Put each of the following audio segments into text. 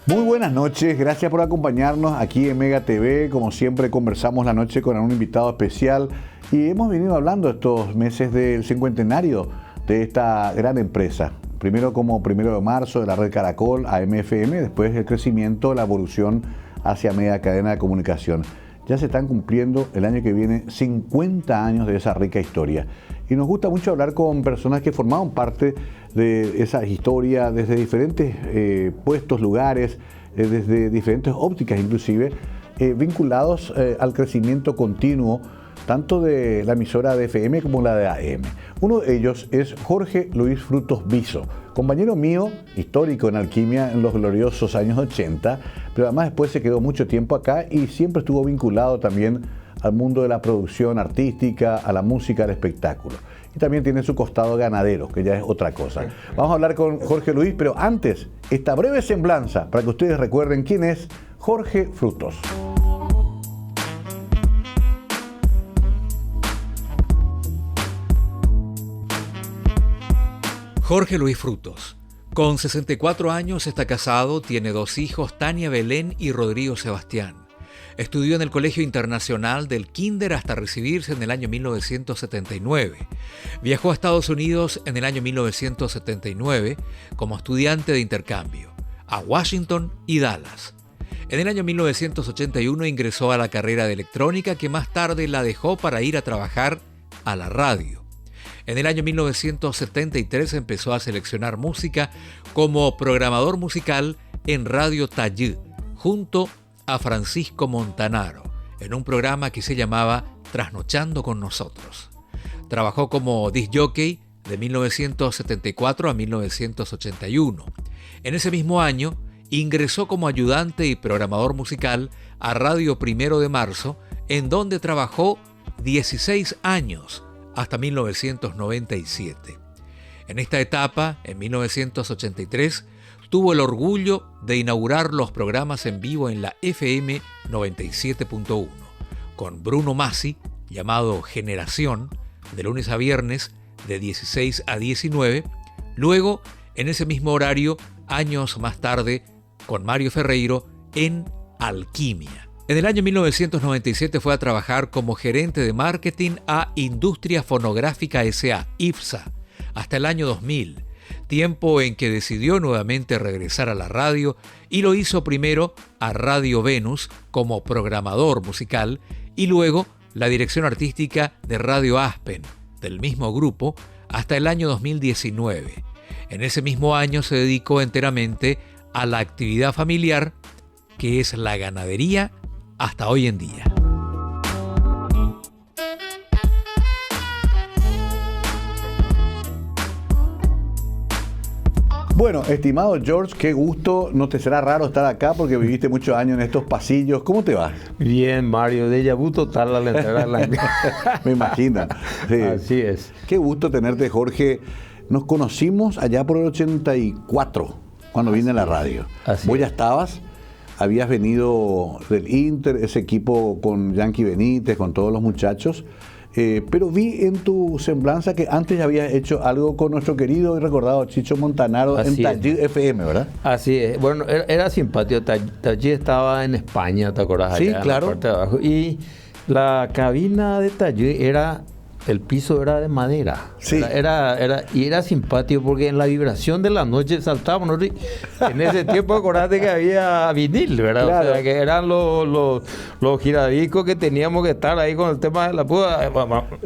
Muy buenas noches, gracias por acompañarnos aquí en Mega TV. Como siempre conversamos la noche con un invitado especial y hemos venido hablando estos meses del cincuentenario de esta gran empresa. Primero como 1 de marzo de la red Caracol, AM/FM, después el crecimiento, la evolución hacia media cadena de comunicación. Ya se están cumpliendo el año que viene 50 años de esa rica historia. Y nos gusta mucho hablar con personas que formaron parte de esa historia desde diferentes puestos, lugares, desde diferentes ópticas inclusive, vinculados al crecimiento continuo tanto de la emisora de FM como la de AM. Uno de ellos es Jorge Luis Frutos Viso, compañero mío, histórico en Alquimia en los gloriosos años 80, pero además después se quedó mucho tiempo acá y siempre estuvo vinculado también al mundo de la producción artística, a la música, al espectáculo. Y también tiene su costado ganadero, que ya es otra cosa. Vamos a hablar con Jorge Luis, pero antes, esta breve semblanza para que ustedes recuerden quién es Jorge Frutos. Jorge Luis Frutos. Con 64 años está casado, tiene 2 hijos, Tania Belén y Rodrigo Sebastián. Estudió en el Colegio Internacional del Kinder hasta recibirse en el año 1979. Viajó a Estados Unidos en el año 1979 como estudiante de intercambio, a Washington y Dallas. En el año 1981 ingresó a la carrera de electrónica que más tarde la dejó para ir a trabajar a la radio. En el año 1973 empezó a seleccionar música como programador musical en Radio Tallí, junto a Francisco Montanaro, en un programa que se llamaba Trasnochando con Nosotros. Trabajó como disc jockey de 1974 a 1981. En ese mismo año ingresó como ayudante y programador musical a Radio 1 de Marzo, en donde trabajó 16 años, hasta 1997. En esta etapa, en 1983, tuvo el orgullo de inaugurar los programas en vivo en la FM 97.1, con Bruno Masi, llamado Generación, de lunes a viernes, de 16 a 19, luego, en ese mismo horario, años más tarde, con Mario Ferreiro, en Alquimia. En el año 1997 fue a trabajar como gerente de marketing a Industria Fonográfica S.A., IFSA, hasta el año 2000, tiempo en que decidió nuevamente regresar a la radio y lo hizo primero a Radio Venus como programador musical y luego la dirección artística de Radio Aspen, del mismo grupo, hasta el año 2019. En ese mismo año se dedicó enteramente a la actividad familiar, que es la ganadería, hasta hoy en día. Bueno, estimado George, qué gusto. No te será raro estar acá porque viviste muchos años en estos pasillos. ¿Cómo te va? Bien, Mario. Déjà vu total al entrar a la... Me imagino. Sí. Así es. Qué gusto tenerte, Jorge. Nos conocimos allá por el 84, cuando vine a la radio. Vos ya estabas... Habías venido del Inter, ese equipo con Yankee Benítez, con todos los muchachos, pero vi en tu semblanza que antes ya habías hecho algo con nuestro querido y recordado Chicho Montanaro en Tallí FM, ¿verdad? Así es. Bueno, era simpático. Tallí estaba en España, ¿te acordás? Sí, allá, claro. En la parte de abajo. Y la cabina de Tallí el piso era de madera. Sí. Era simpático porque en la vibración de la noche saltábamos. En ese tiempo acordate que había vinil, ¿verdad? Claro. O sea, que eran los giradiscos que teníamos que estar ahí con el tema de la puda.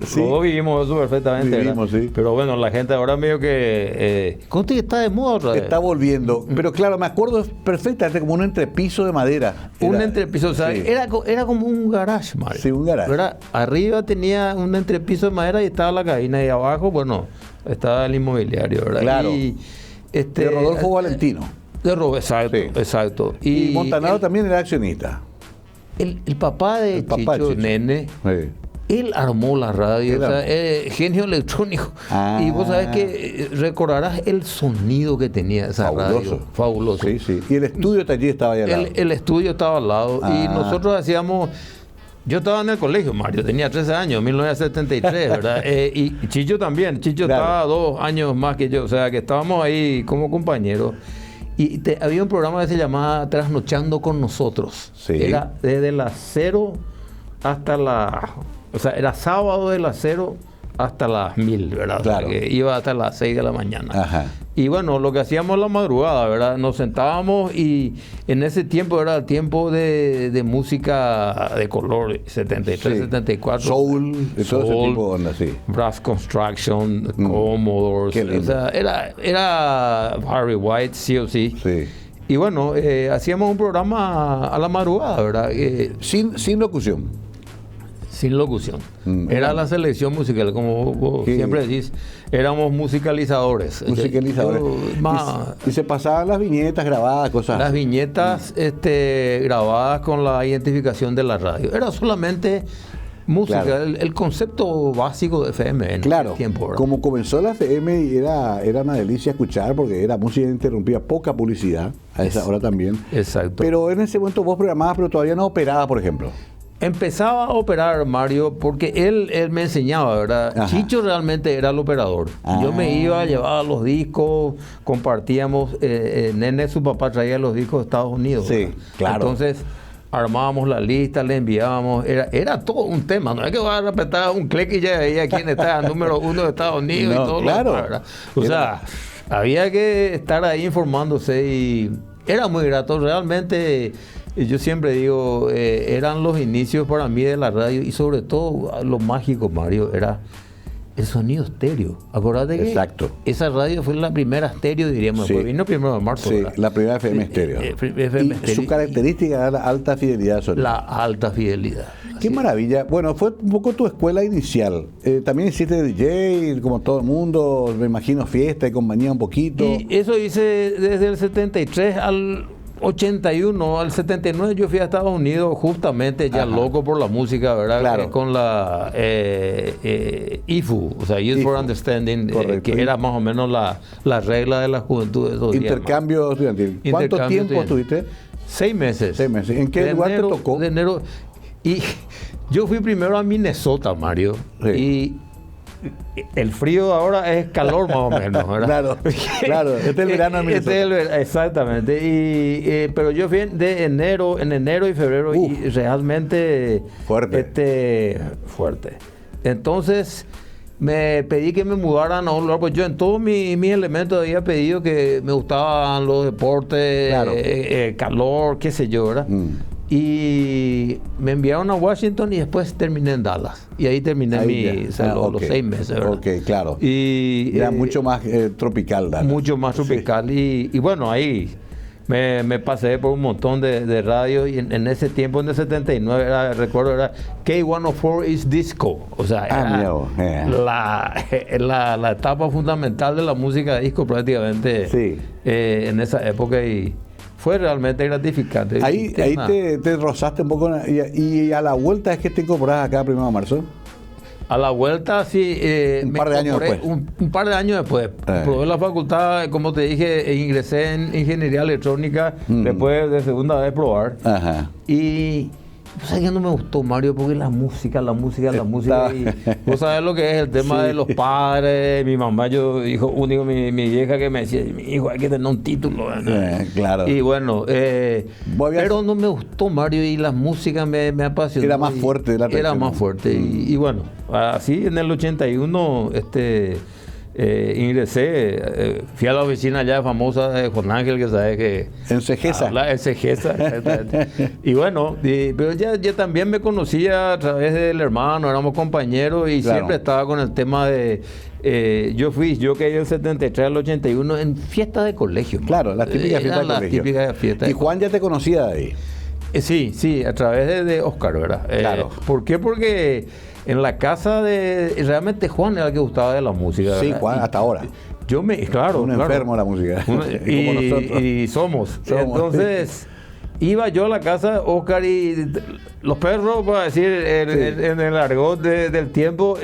Sí. Todos vivimos eso perfectamente. Vivimos, ¿verdad? sí. Pero bueno, la gente ahora medio que... ¿Cómo está de moda otra vez? Está volviendo. Pero claro, me acuerdo perfectamente como un entrepiso de madera. Un entrepiso, o sea, sí. era como un garage, Mario. Sí, un garage. ¿Verdad? Arriba tenía un entrepiso de madera y estaba la cabina, y abajo, bueno, estaba el inmobiliario, ¿verdad? Claro. Y, de Rodolfo Valentino. Exacto, Sí. exacto. Y Montanaro también era accionista. El papá de Chicho, Nene, Sí. él armó la radio, o sea, genio electrónico. Ah. Y vos sabés que recordarás el sonido que tenía esa radio. Fabuloso. Sí, sí. Y el estudio allí estaba ahí al lado. El estudio estaba al lado. Y Ah. nosotros hacíamos... Yo estaba en el colegio, Mario, tenía 13 años, 1973, ¿verdad? Y Chicho también. Chicho Claro. estaba 2 años más que yo, o sea que estábamos ahí como compañeros. Y había un programa que se llamaba Trasnochando con Nosotros. Sí. Era desde las 0 hasta o sea, era sábado de las 0 hasta las 1000, ¿verdad? Claro. O sea, que iba hasta las 6 de la mañana. Ajá. Y bueno, lo que hacíamos la madrugada, ¿verdad? Nos sentábamos y en ese tiempo era el tiempo de música de color, 73, Sí. 74. Soul, de todo ese Soul, tipo de onda, sí. Brass Construction, Commodores. Qué lindo. O sea, era Harry White, sí o sí. Sí. Y bueno, hacíamos un programa a la madrugada, ¿verdad? Sin locución. Sin locución. Era la selección musical, como vos Sí. siempre decís, éramos musicalizadores. Musicalizadores. Yo, Y se pasaban las viñetas grabadas, cosas. las viñetas grabadas con la identificación de la radio. Era solamente música, Claro. el concepto básico de FM en Claro, ese tiempo, ¿verdad? como comenzó la FM y era una delicia escuchar porque era música interrumpida, poca publicidad a esa hora también. Exacto. Pero en ese momento vos programabas, pero todavía no operabas, por ejemplo. Empezaba a operar Mario porque él me enseñaba, ¿verdad? Ajá. Chicho realmente era el operador. Yo me iba, llevaba los discos, compartíamos. Nene, su papá traía los discos de Estados Unidos. Sí, ¿verdad? claro. Entonces armábamos la lista, le enviábamos. Era todo un tema. No es que vas a respetar un clic y ya veía quién está número 1 de Estados Unidos No, y todo claro. lo demás, ¿verdad? O sea, había que estar ahí informándose y era muy grato. Realmente, yo siempre digo, eran los inicios para mí de la radio y sobre todo lo mágico, Mario, era el sonido estéreo. Acordate que Exacto. esa radio fue la primera estéreo, diríamos. Sí. Pues vino primero de marzo. Sí, ¿verdad? la primera FM estéreo. FM Y estéreo. su característica era la alta fidelidad de sonido. La alta fidelidad. Qué Así. maravilla. Bueno, fue un poco tu escuela inicial. También hiciste DJ, como todo el mundo, me imagino fiesta y compañía un poquito. Y eso hice desde el 73 al 81, al 79 yo fui a Estados Unidos justamente ya Ajá. loco por la música, ¿verdad? Claro. Con la IFU, o sea, Youth for IFU, Understanding, correcto. que era más o menos la regla de la juventud de esos días, Intercambio estudiantil. ¿Cuánto Intercambio tiempo estudiantil. estuviste? 6 meses. 6 meses. ¿En qué De lugar enero- te tocó? De enero. Y yo fui primero a Minnesota, Mario. Sí. Y el frío ahora es calor más o menos, ¿verdad? Claro, claro. Este es el verano en Minnesota. Este es el exactamente. Pero yo fui en enero y febrero y realmente Fuerte. fuerte. Entonces me pedí que me mudaran a un lugar, pues yo en todos mis elementos había pedido que me gustaban los deportes, Claro. calor, qué sé yo, ¿verdad? Y me enviaron a Washington y después terminé en Dallas. Y ahí terminé Ahí ya. o sea, los Ok. 6 meses, ¿verdad? Ok, claro. Y Era mucho más tropical, Dallas. mucho más tropical. Y bueno, ahí me pasé por un montón de radios y en ese tiempo, en el 79, recuerdo, era K104 is disco. O sea, mira vos, la etapa fundamental de la música disco prácticamente Sí. en esa época y fue realmente gratificante. Ahí te rozaste un poco y a la vuelta es que te incorporas acá 1 de marzo. A la vuelta, sí. Un par de años después. Un par de años después. Probé la facultad, como te dije, ingresé en ingeniería electrónica después de segunda vez probar. Ajá. Y vos sabés que no me gustó, Mario, porque la música. Y vos sabés lo que es el tema Sí. de los padres. Mi mamá, yo, hijo único, mi vieja que me decía, mi hijo, hay que tener un título. Claro. Y bueno, Vos habías- pero no me gustó, Mario, y la música me apasionó. Era más y fuerte la Era atracción. más fuerte. Y bueno, así en el 81, ingresé, fui a la oficina ya famosa de Juan Ángel, que sabes que... En Cegesa. En Cegesa, exactamente. Y bueno, pero ya también me conocía a través del hermano, éramos compañeros y Claro. siempre estaba con el tema de... yo caí del 73 al 81 en fiestas de colegio. Claro, las típicas fiestas de las colegio. típicas fiestas de Y Juan ya te conocía de ahí. Sí, a través de Oscar, ¿verdad? Claro. ¿Por qué? Porque en la casa realmente Juan era el que gustaba de la música. Sí, ¿verdad? Juan, hasta ahora. Claro. Un enfermo de la música. Como nosotros. Y somos. Entonces, iba yo a la casa de Oscar y los perros, para decir, en el argot del tiempo,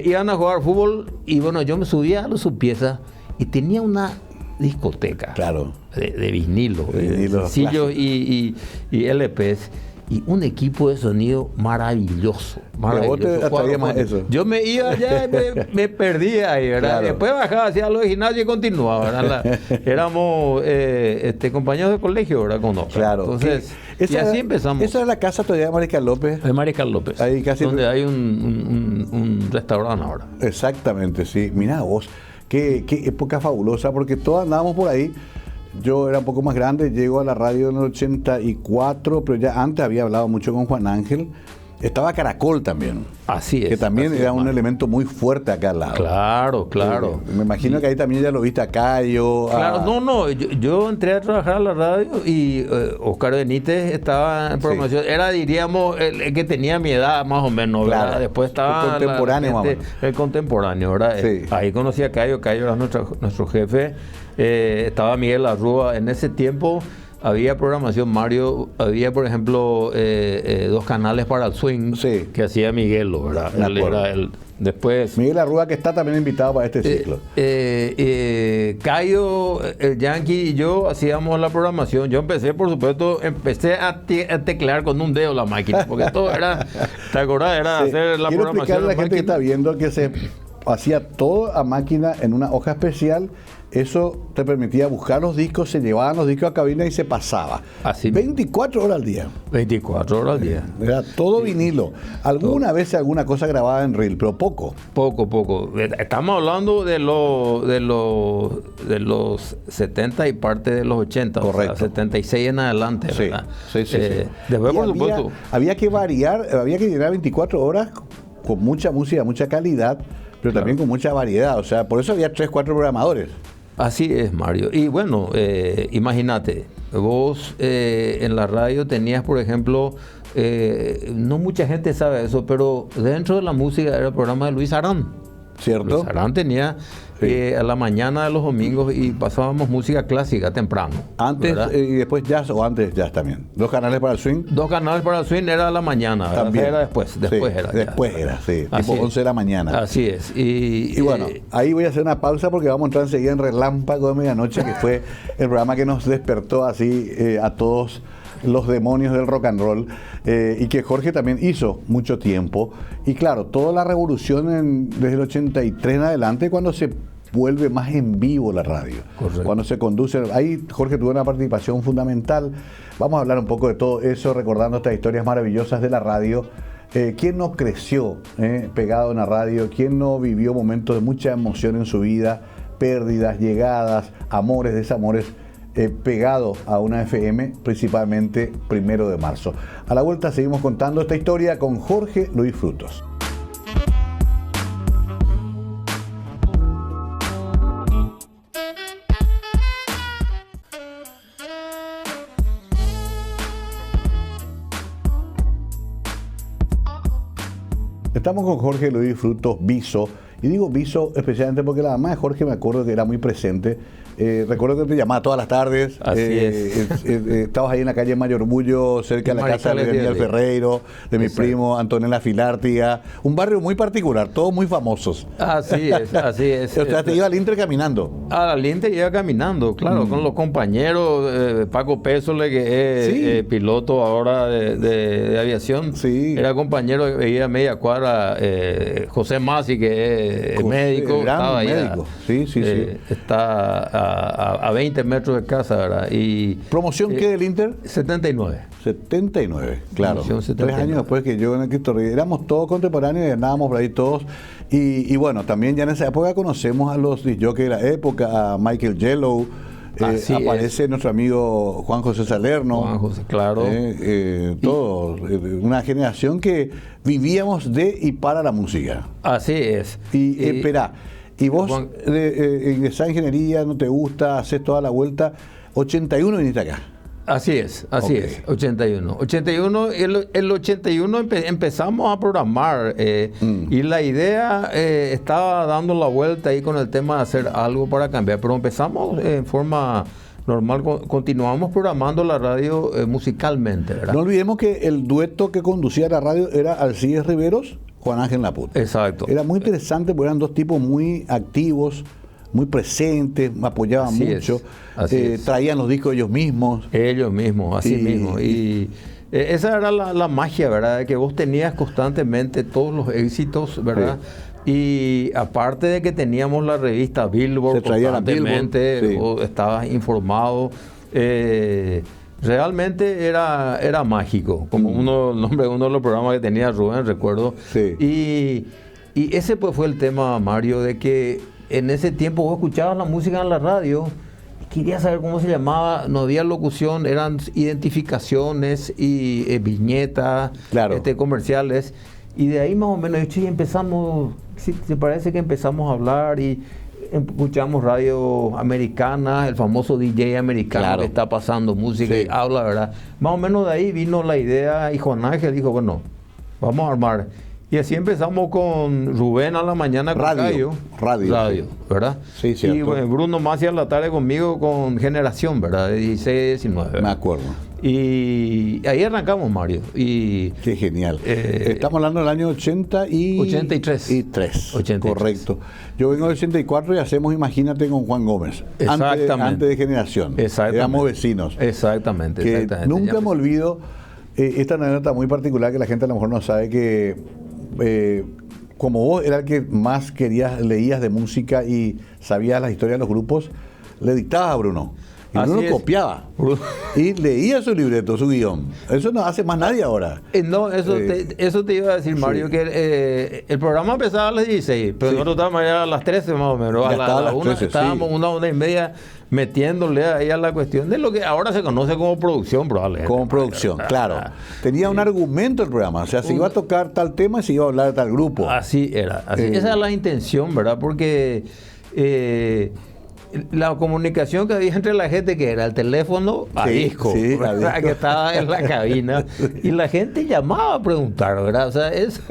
iban a jugar fútbol y bueno, yo me subía a su pieza y tenía una discoteca. Claro. De vinilo, Vinilo sencillos y LPs. y un equipo de sonido maravilloso. Pero vos te atraía más eso. Yo me iba allá y me perdía ahí, ¿verdad? Claro. Después bajaba hacia los gimnasios y continuaba, ¿verdad? Éramos compañeros de colegio, ¿verdad? Con Oscar. Claro. Entonces, y así empezamos. Esa es la casa todavía de Mariscal López. De Mariscal López. Ahí casi donde hay un restaurante ahora. Exactamente, sí. Mirá vos, qué época fabulosa, porque todos andábamos por ahí. Yo era un poco más grande, llego a la radio en el 84, pero ya antes había hablado mucho con Juan Ángel. Estaba Caracol también. Así es. Que también era un Mario. elemento muy fuerte acá al lado. Claro. Me imagino que ahí también ya lo viste a Cayo. Claro, yo entré a trabajar a la radio y Oscar Benítez estaba en programación. Era, diríamos, el que tenía mi edad más o menos, ¿verdad? Claro. Después estaba El contemporáneo, más o menos. el contemporáneo, ¿verdad? Sí. Ahí conocí a Cayo era nuestro jefe. Estaba Miguel Arrúa. En ese tiempo había programación, Mario, había por ejemplo 2 canales para el swing, Sí. que hacía Miguelo, ¿verdad? Me Él acuerdo. era el, después Miguel Arrúa, que está también invitado para este ciclo. Cayo, el Yankee y yo hacíamos la programación. Yo empecé a teclear con un dedo la máquina, porque todo era, ¿te acordás? Era Sí. hacer la Quiero programación. explicarle a la en gente que está máquina. viendo que se hacía todo a máquina en una hoja especial. Eso te permitía buscar los discos, se llevaban los discos a cabina y se pasaba. Así. 24 horas al día. 24 horas al día. Era todo vinilo. Alguna vez alguna cosa grabada en reel, pero poco. Poco. Estamos hablando de los 70 y parte de los 80. Correcto. O sea, 76 en adelante, Sí, ¿verdad? sí. Después, Y por supuesto. había que variar, había que llenar 24 horas con mucha música, mucha calidad, pero también con mucha variedad. O sea, por eso había 3, 4 programadores. Así es, Mario. Y bueno, imagínate, vos en la radio tenías, por ejemplo, no mucha gente sabe eso, pero dentro de la música era el programa de Luis Arán. ¿Cierto? Luis Arán tenía a la mañana de los domingos y pasábamos música clásica temprano. Antes ¿verdad? y después jazz, o antes jazz también. 2 canales para el swing. 2 canales para el swing era a la mañana, ¿verdad? También. Era después Sí, era. después ya. era, sí. Así Tipo es. 11 de la mañana. Así es. Y bueno, ahí voy a hacer una pausa porque vamos a entrar enseguida en Relámpago de Medianoche, que fue el programa que nos despertó así a todos los demonios del rock and roll, y que Jorge también hizo mucho tiempo. Y claro, toda la revolución desde el 83 en adelante, cuando se vuelve más en vivo la radio. Correcto. Cuando se conduce, ahí Jorge tuvo una participación fundamental. Vamos a hablar un poco de todo eso, recordando estas historias maravillosas de la radio. ¿Quién no creció pegado en la radio? ¿Quién no vivió momentos de mucha emoción en su vida? Pérdidas, llegadas, amores, desamores, pegado a una FM, principalmente 1 de marzo. A la vuelta seguimos contando esta historia con Jorge Luis Frutos. Estamos con Jorge Luis Frutos Viso, y digo Viso especialmente porque la mamá de Jorge me acuerdo que era muy presente. Recuerdo que te llamaba todas las tardes. Así es. Estabas ahí en la calle Mayor Orgullo, cerca de la casa de Daniel Ferreiro, de mi primo Antonella Filártiga. Un barrio muy particular, todos muy famosos. Así es. O sea, te iba al Inter caminando. Al Inter iba caminando, claro, con los compañeros. Paco Pésole, que es Sí. piloto ahora de aviación. Sí. Era compañero, veía media cuadra. José Masi, que es médico. gran estaba ahí médico. Sí. Está a 20 metros de casa, ¿verdad? Y ¿Promoción qué del Inter? 79. 79, claro. Promoción 79. 3 años después que yo en el Cristo Rey. Éramos todos contemporáneos y andábamos por ahí todos. Y bueno, también ya en esa época conocemos a los disc de la época, a Michael Yellow. Así aparece nuestro amigo Juan José Salerno. Juan José, claro. Todos. Una generación que vivíamos de y para la música. Así es. Y espera, y vos Juan- ingresás a ingeniería, no te gusta, haces toda la vuelta. 81 viniste acá. Así es, Ok. 81. 81, el 81 empezamos a programar y la idea estaba dando la vuelta ahí con el tema de hacer algo para cambiar, pero empezamos en forma normal, continuamos programando la radio musicalmente, ¿verdad? No olvidemos que el dueto que conducía la radio era Alcides Riveros, Juan Ángel Naput. Exacto. Era muy interesante porque eran dos tipos muy activos, muy presentes, apoyaban Así mucho, es, así es. traían los discos ellos mismos. Ellos mismos, así Y- mismo. Y esa era la magia, ¿verdad? Que vos tenías constantemente todos los éxitos, ¿verdad? Sí. Y aparte de que teníamos la revista Billboard, se traía constantemente, Billboard, sí. Vos estabas informado. Realmente era mágico, como el nombre de uno de los programas que tenía Rubén, recuerdo. Sí. Y ese pues fue el tema, Mario, de que en ese tiempo vos escuchabas la música en la radio, querías saber cómo se llamaba, no había locución, eran identificaciones y viñetas, claro. Comerciales, y de ahí más o menos empezamos, se parece que empezamos a hablar y escuchamos radio americana, el famoso DJ americano, claro, que está pasando música, sí, y habla, ¿verdad? Más o menos de ahí vino la idea y Juan Ángel dijo, bueno, vamos a armar. Y así empezamos con Rubén a la mañana con radio, ¿verdad? Sí, cierto. Y bueno, Bruno Masi a la tarde conmigo con Generación, ¿verdad? De 16, 19. ¿verdad? Me acuerdo. Y ahí arrancamos, Mario. Y qué genial. Estamos hablando del año 83. 83. Correcto. Yo vengo del 84 y hacemos Imagínate con Juan Gómez. Exactamente. Antes de Generación. Exactamente. Éramos vecinos. Exactamente. Nunca me olvido esta anécdota muy particular que la gente a lo mejor no sabe, que como vos era el que más leías de música y sabías las historias de los grupos, le dictabas a Bruno. Y Bruno copiaba y leía su libreto, su guión. Eso no hace más nadie ahora. No, eso te iba a decir, Mario, sí, que el programa empezaba a las 16, pero sí, nosotros estábamos allá a las 13 más o menos. A las 1 estábamos, sí, una hora y media metiéndole ahí a la cuestión de lo que ahora se conoce como producción, probablemente. Como producción, claro. Tenía un argumento el programa, o sea, se iba a tocar tal tema y se iba a hablar de tal grupo. Así era. Esa era la intención, ¿verdad? Porque la comunicación que había entre la gente, que era el teléfono a disco, sí, que estaba en la cabina, y la gente llamaba a preguntar, ¿verdad? O sea, eso,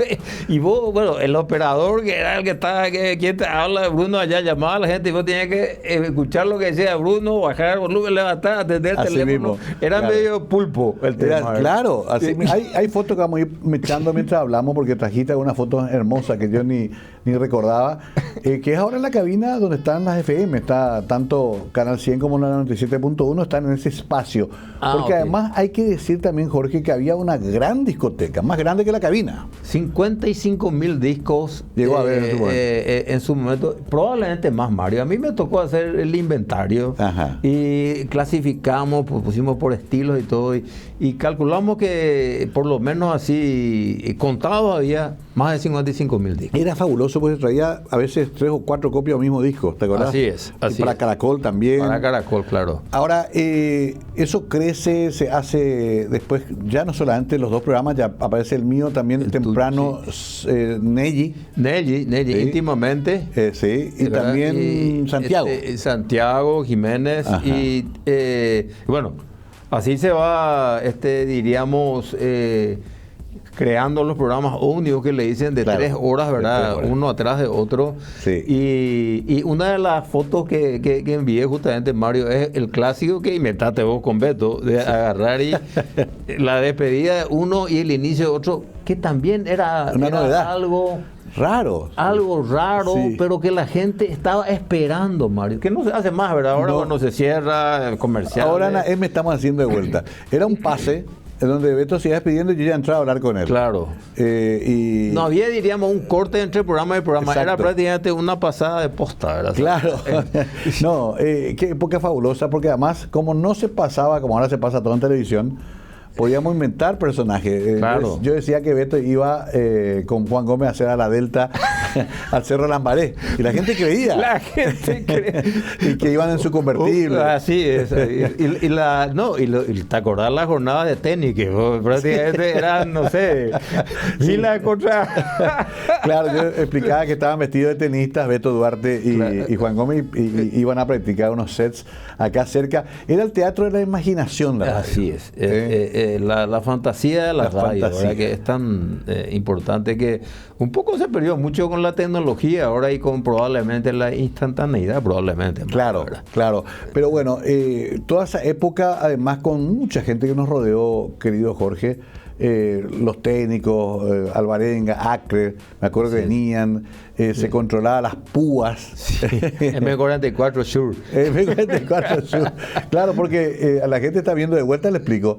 y vos, bueno, el operador que era el que estaba, quien te habla de Bruno allá, llamaba a la gente y vos tenías que escuchar lo que decía Bruno, bajar el volumen, levantar, atender el teléfono. Mismo, era claro, medio pulpo el tema. Claro, así, hay fotos que vamos a ir echando mientras hablamos, porque trajiste una foto hermosa que yo ni recordaba, que es ahora en la cabina donde están las FM, está tanto Canal 100 como la 97.1 están en ese espacio, porque además hay que decir también, Jorge, que había una gran discoteca, más grande que la cabina. 55,000 discos llegó a ver en su momento, probablemente más, Mario. A mí me tocó hacer el inventario. Ajá. Y clasificamos, pues, pusimos por estilos y todo, y calculamos que por lo menos así contados había más de 55,000 discos. Era fabuloso porque traía a veces 3 o 4 copias del mismo disco, ¿te acuerdas? Así es. Para Caracol también. Para Caracol, claro. Ahora, eso crece, se hace después, ya no solamente los dos programas, ya aparece el mío también temprano, sí. Nelly, sí, íntimamente. Sí, y ¿verdad? También Santiago. Santiago, Jiménez. Ajá. Y bueno, así se va, diríamos, creando los programas ómnibus que le dicen de 3 horas, ¿verdad? 3 horas. Uno atrás de otro. Sí. Y una de las fotos que envié justamente, Mario, es el clásico que inventaste vos con Beto, de agarrar y la despedida de uno y el inicio de otro, que también era novedad. Algo raro, sí, pero que la gente estaba esperando, Mario, que no se hace más, ¿verdad? Ahora no se cierra el comercial. Ahora me estamos haciendo de vuelta. Era un pase en donde Beto se iba despidiendo y yo ya entraba a hablar con él. Claro. No había, diríamos, un corte entre programa y programa. Exacto. Era prácticamente una pasada de posta, ¿verdad? Claro. No, qué época fabulosa, porque además, como no se pasaba, como ahora se pasa todo en televisión, podíamos inventar personajes. Claro. Yo decía que Beto iba con Juan Gómez a hacer a la Delta, al Cerro Lambaré. Y la gente creía. La gente creía. Y que iban en su convertible. Así es. Y te acordás la jornada de tenis, que prácticamente eran, no sé, fila contra. Claro, yo explicaba que estaban vestidos de tenistas, Beto Duarte y Juan Gómez, y iban a practicar unos sets acá cerca. Era el teatro de la imaginación, la radio. Así es. La fantasía de la radio, ¿verdad? Que es tan importante que un poco se perdió mucho con la tecnología ahora y con probablemente la instantaneidad, probablemente. Claro, ¿verdad? Claro. Pero bueno, toda esa época, además con mucha gente que nos rodeó, querido Jorge, los técnicos, Alvarenga, Acre, me acuerdo que venían, se controlaba las púas. Sí. M44 Sur. M44 Sur. Claro, porque a la gente está viendo de vuelta, le explico.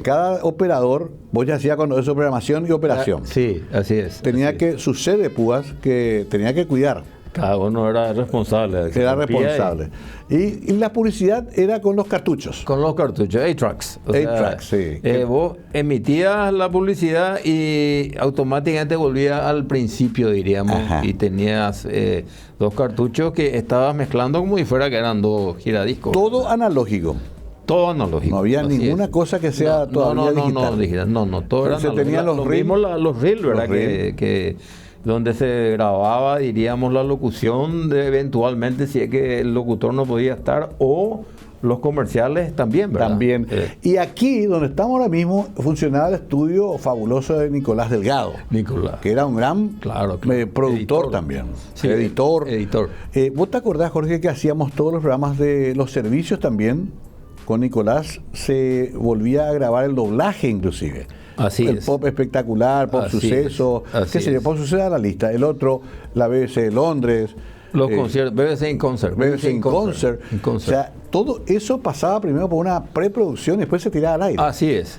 Cada operador, vos ya hacías cuando eso programación y operación. Sí, así es. Tenía que, su sede de púas, que tenía que cuidar. Cada uno era responsable. Era responsable. Y la publicidad era con los cartuchos. Con los cartuchos, 8-tracks. 8-tracks, sí. Vos emitías la publicidad y automáticamente volvías al principio, diríamos. Ajá. Y tenías 2 cartuchos que estabas mezclando como si fuera que eran 2 giradiscos. Todo analógico. Todo analógico. No había ninguna cosa que sea todavía digital. No, todo era analógico. Tenían los reels, ¿verdad? Que donde se grababa, diríamos, la locución de eventualmente si es que el locutor no podía estar, o los comerciales también, ¿verdad? También. Y aquí, donde estamos ahora mismo, funcionaba el estudio fabuloso de Nicolás Delgado. Nicolás. Que era un gran productor editor también. Sí, editor. ¿Vos te acordás, Jorge, que hacíamos todos los programas de los servicios también? Con Nicolás se volvía a grabar el doblaje inclusive. Así el es. Pop espectacular, Pop Así suceso, qué sé yo, Pop suceso a la lista. El otro, la BBC de Londres. Los conciertos, BBC in Concert. BBC in Concert. O sea, todo eso pasaba primero por una preproducción y después se tiraba al aire. Así es.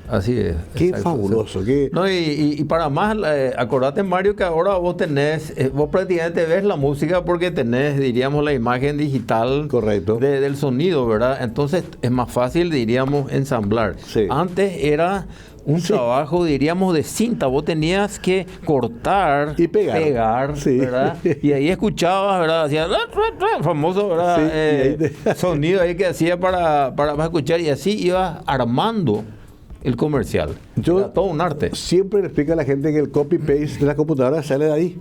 Qué fabuloso. Qué... No, y para más, acordate, Mario, que ahora vos tenés, vos prácticamente ves la música porque tenés, diríamos, la imagen digital. Correcto. Del sonido, ¿verdad? Entonces es más fácil, diríamos, ensamblar. Sí. Antes era un trabajo, diríamos, de cinta. Vos tenías que cortar y pegar, ¿verdad? Y ahí escuchabas, ¿verdad? Hacía famoso, ¿verdad? Sonido ahí que hacía para escuchar, y así ibas armando el comercial. Era todo un arte. Siempre le explico a la gente que el copy-paste de la computadora sale de ahí.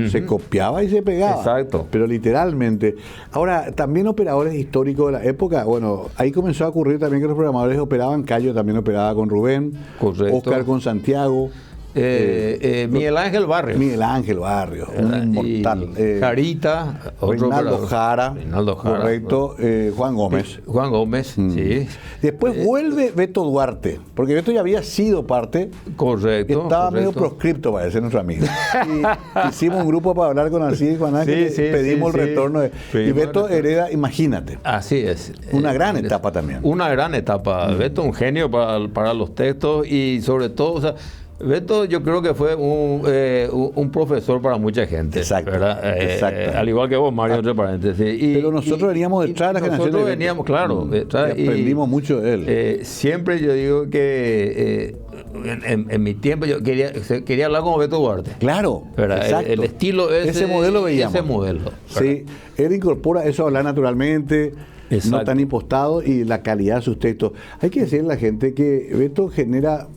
Se copiaba y se pegaba. Exacto. Pero literalmente. Ahora, también operadores históricos de la época, bueno, ahí comenzó a ocurrir también que los programadores operaban. Cayo también operaba con Rubén. Correcto. Oscar con Santiago. Miguel Ángel Barrios. Un inmortal. Carita. Reinaldo Jara. Correcto. Juan Gómez. Sí. Después vuelve Beto Duarte, porque Beto ya había sido parte. Correcto. Estaba medio proscripto, parece, nuestro amigo. Y hicimos un grupo para hablar con Alcides y Juan Ángel, pedimos el retorno. Y Beto hereda, imagínate. Así es. Una gran etapa también. Una gran etapa. Beto, un genio para los textos, y sobre todo, o sea, Beto, yo creo que fue un profesor para mucha gente. Exacto. Exacto. Al igual que vos, Mario, entre paréntesis. Pero nosotros veníamos detrás de la generación. Nosotros veníamos, claro. Aprendimos mucho de él. Siempre yo digo que en mi tiempo yo quería hablar como Beto Duarte. Claro. Exacto. El estilo ese modelo veíamos. Ese modelo. Sí. Él incorpora eso a hablar naturalmente. Exacto. No tan impostado, y la calidad de sus textos. Hay que decirle a la gente que Beto genera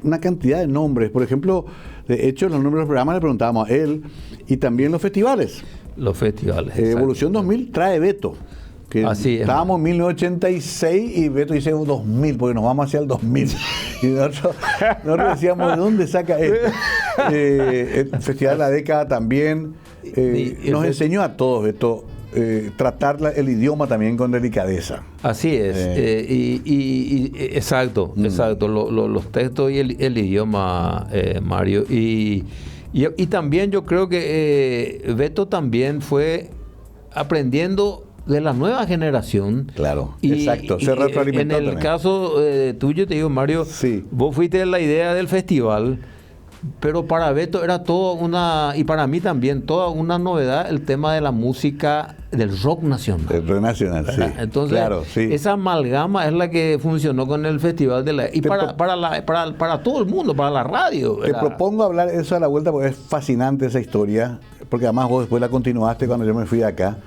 una cantidad de nombres. Por ejemplo, de hecho, los nombres de los programas le preguntábamos a él, y también los festivales. Evolución 2000 trae Beto. Que así es. Estábamos en 1986 y Beto dice 2000, porque nos vamos hacia el 2000. Y nosotros decíamos, ¿de dónde saca esto? El Festival de la Década también. Nos enseñó a todos, Beto, tratar el idioma también con delicadeza. Así es. Exacto. Los textos y el idioma, Mario. Y también yo creo que Beto también fue aprendiendo de la nueva generación. Claro, exacto. Se retroalimentó en el caso tuyo, te digo, Mario, sí. Vos fuiste de la idea del festival, pero para Beto era todo y para mí también, toda una novedad el tema de la música del rock nacional. El rock nacional, sí. Entonces, claro, sí. Esa amalgama es la que funcionó con el festival para todo el mundo, para la radio. Te propongo hablar eso a la vuelta, porque es fascinante esa historia, porque además vos después la continuaste cuando yo me fui de acá,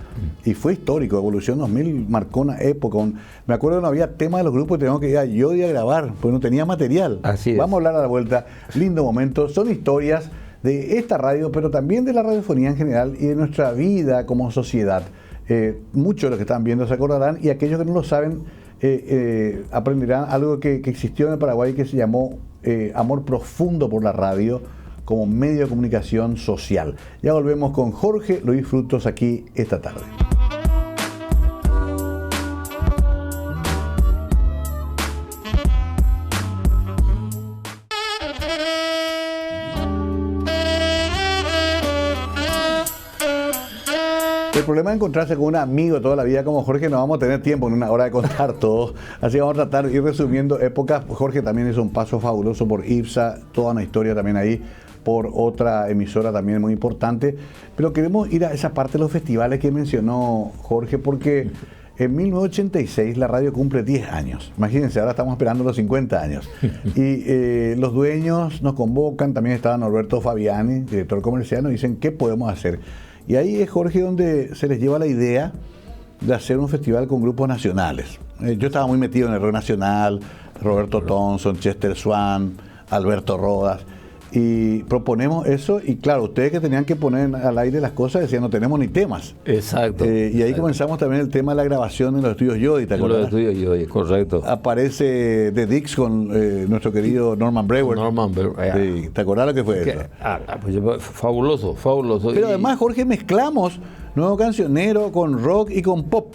y fue histórico. Evolución 2000 marcó una época. Me acuerdo que no había tema de los grupos, teníamos que ir a grabar, porque no tenía material. Así es. Vamos a hablar a la vuelta. Lindo momento. Son historias de esta radio, pero también de la radiofonía en general y de nuestra vida como sociedad. Muchos de los que están viendo se acordarán, y aquellos que no lo saben aprenderán algo que existió en el Paraguay, que se llamó amor profundo por la radio como medio de comunicación social. Ya volvemos con Jorge Luis Frutos aquí esta tarde. El problema de encontrarse con un amigo toda la vida como Jorge, no vamos a tener tiempo en una hora de contar todo. Así vamos a tratar de ir resumiendo épocas. Jorge también hizo un paso fabuloso por IPSA, toda una historia también ahí, por otra emisora también muy importante. Pero queremos ir a esa parte de los festivales que mencionó Jorge, porque en 1986 la radio cumple 10 años. Imagínense, ahora estamos esperando los 50 años. Y los dueños nos convocan, también estaba Norberto Fabiani, director comercial, nos dicen, ¿qué podemos hacer? Y ahí es, Jorge, donde se les lleva la idea de hacer un festival con grupos nacionales. Yo estaba muy metido en el rock nacional, Roberto Thompson, Chester Swan, Alberto Rodas, y proponemos eso, y claro, ustedes que tenían que poner al aire las cosas decían, no tenemos ni temas. Exacto. Y ahí comenzamos también el tema de la grabación en los estudios Yodi, ¿te acuerdas? En los estudios Yodi, correcto. Aparece The Dicks con nuestro querido Norman Brewer. Norman Brewer. Sí, ¿te acordás lo que fue eso? Pues, fabuloso, fabuloso. Pero además, Jorge, mezclamos nuevo cancionero con rock y con pop.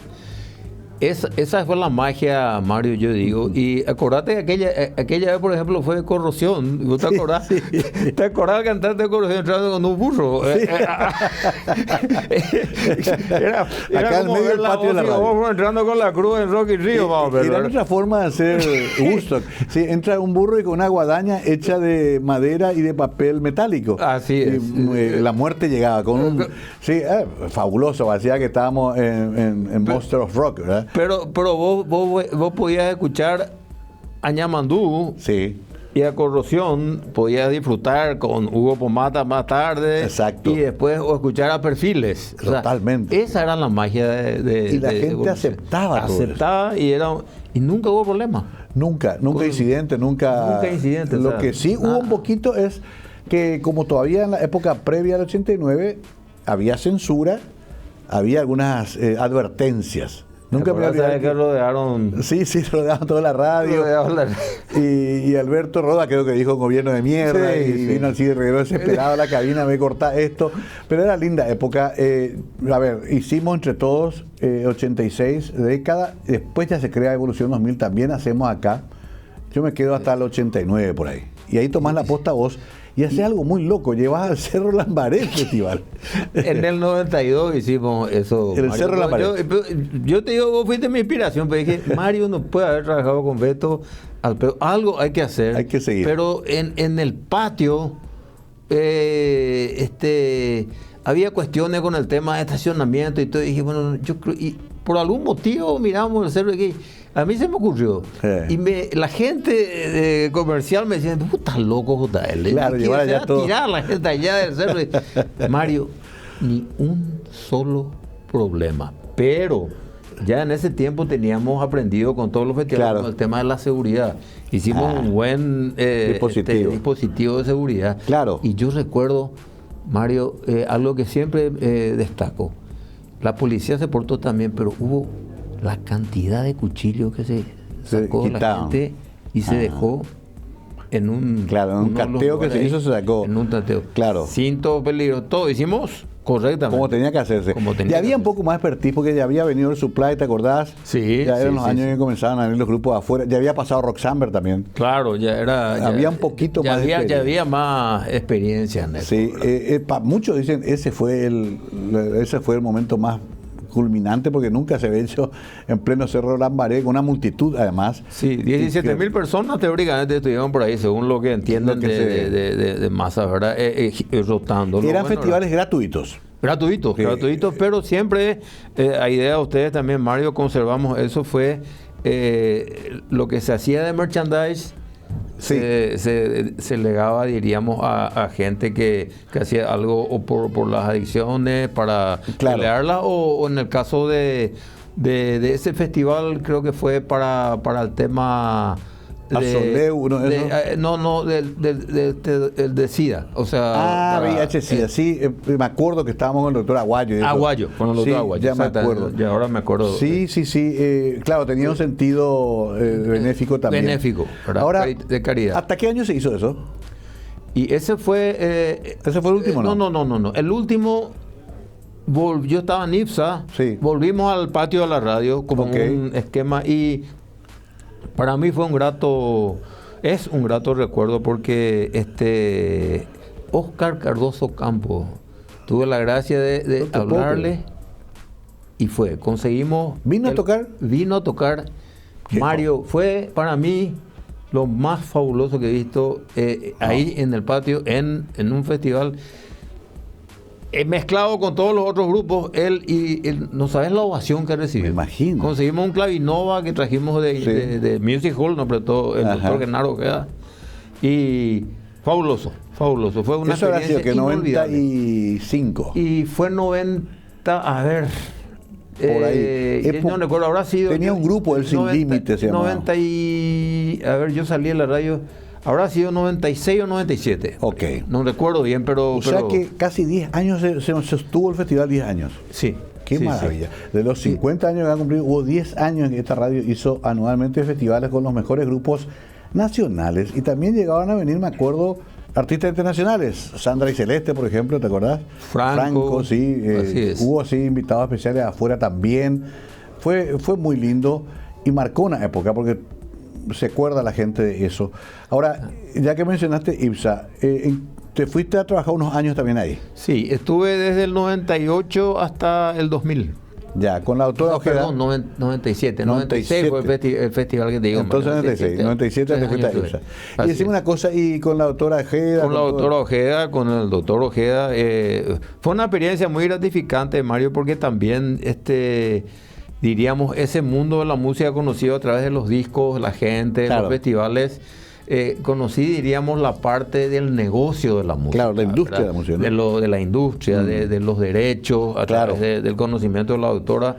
Esa fue la magia, Mario, yo digo. Y acordate que aquella vez, por ejemplo, fue Corrosión. ¿Vos te acordás? Sí. ¿Te acordás del cantante de Corrosión entrando con un burro? Sí. Era acá como en medio ver del patio de la radio. Entrando con la cruz en Rocky Río, vamos a ver. Era otra forma de hacer Woodstock. Sí, entra un burro y con una guadaña hecha de madera y de papel metálico. Así es. La muerte llegaba con un... Sí, fabuloso. Parecía que estábamos en Monster of Rock, ¿verdad? Pero vos podías escuchar a Ñamandú, sí, y a Corrosión, podías disfrutar con Hugo Pomata más tarde. Exacto. Y después o escuchar a Perfiles. Totalmente. O sea, esa era la magia de... Y la gente aceptaba todo eso. Y nunca hubo problema. Nunca incidente, nunca incidente. Lo que sí hubo un poquito es que como todavía en la época previa al 89 había censura, había algunas advertencias. Nunca me olvidé que rodearon. Sí, rodearon toda la radio. Y Alberto Roda creo que dijo gobierno de mierda, sí, y vino así de regreso desesperado a la cabina, me corta esto. Pero era linda época. A ver, hicimos entre todos 86 décadas, después ya se crea Evolución 2000, también hacemos acá. Yo me quedo hasta el 89 por ahí. Y ahí tomás la posta vos. Y hace algo muy loco, llevas al Cerro Lambaré el festival. En el 92 hicimos eso. En el Cerro Lambaré. Yo te digo, vos fuiste mi inspiración, pero dije, Mario no puede haber trabajado con Beto, pero algo hay que hacer. Hay que seguir. Pero en el patio, había cuestiones con el tema de estacionamiento y todo. Y dije, bueno, yo creo, y por algún motivo miramos el cerro aquí. A mí se me ocurrió. Y la gente comercial me decía, tú estás loco, JL. Claro, llevar allá todo. Tirar a la gente allá del cerro. Mario, ni un solo problema. Pero ya en ese tiempo teníamos aprendido con todos los festivales con el tema de la seguridad. Hicimos un buen dispositivo de seguridad. Claro. Y yo recuerdo, Mario, algo que siempre destaco. La policía se portó también, pero hubo la cantidad de cuchillos que se sacó la gente y se dejó en un... Claro, en un cateo que se hizo se sacó. En un cateo. Claro. Cinto peligro, todo hicimos correctamente. Como tenía que hacerse. Ya había un poco más de expertise porque ya había venido el Supply, ¿te acordás? Sí. Ya eran los años que comenzaban a venir los grupos de afuera. Ya había pasado Roxanne también. Claro, ya era... Había un poquito más ya había más experiencia en eso. Sí, muchos dicen ese fue el momento más culminante porque nunca se ve hecho en pleno Cerro Lambaré con una multitud además. Sí, 17.000 personas teóricamente estuvieron por ahí según lo que entienden de masa, ¿verdad? Rotando. Eran festivales gratuitos. Gratuitos, pero siempre, a idea de ustedes también, Mario, conservamos, eso fue lo que se hacía de merchandise. Sí. Se legaba, diríamos, a gente que hacía algo o por las adicciones para pelearlas o en el caso de ese festival creo que fue para el tema de SIDA, o sea... VIH-SIDA, sí, me acuerdo que estábamos con el doctor Aguayo. Con el doctor Aguayo. Ya me acuerdo. Ya ahora me acuerdo. Sí, claro, tenía un sentido benéfico también. Benéfico, ¿verdad? Ahora, de caridad. ¿Hasta qué año se hizo eso? Y ese fue... ¿Ese fue el último, no? No. El último... Yo estaba en IPSA, volvimos al patio de la radio como un esquema y para mí fue es un grato recuerdo porque Oscar Cardoso Campos, tuve la gracia de hablarle y fue. Conseguimos... ¿Vino a tocar? Vino a tocar. Mario, fue para mí lo más fabuloso que he visto ahí en el patio, en un festival. Mezclado con todos los otros grupos, no sabes la ovación que recibió. Me imagino. Conseguimos un clavinova que trajimos de Music Hall, nos prestó el doctor Genaro Ojeda. Y fabuloso. Fue una eso experiencia sido que inolvidable. 95. Y fue 90, a ver... por ahí. No recuerdo, habrá sido... Tenía un grupo, el Sin Límites se llamaba. 90 y... A ver, yo salí en la radio... Habrá sido 96 o 97. Ok. No recuerdo bien, pero... O sea que casi 10 años se sostuvo el festival, 10 años. Sí. Qué maravilla. Sí. De los 50 años que han cumplido, hubo 10 años en que esta radio hizo anualmente festivales con los mejores grupos nacionales. Y también llegaban a venir, me acuerdo, artistas internacionales. Sandra y Celeste, por ejemplo, ¿te acordás? Franco, sí. Hubo así invitados especiales afuera también. Fue muy lindo y marcó una época porque se acuerda la gente de eso. Ahora, ya que mencionaste IPSA, te fuiste a trabajar unos años también ahí. Sí, estuve desde el 98 hasta el 2000. Ya, con la doctora Ojeda. Perdón, 97. 96 fue el festival que te digo. Entonces 96, 97 te fuiste a IPSA. Y decime una cosa, y con la doctora Ojeda. Con la doctora Ojeda, con el doctor Ojeda. Fue una experiencia muy gratificante, Mario, porque también diríamos, ese mundo de la música conocido a través de los discos, la gente, los festivales, conocí, diríamos, la parte del negocio de la música. Claro, la industria de la música, ¿no? De la industria, de los derechos, a través del conocimiento de la doctora.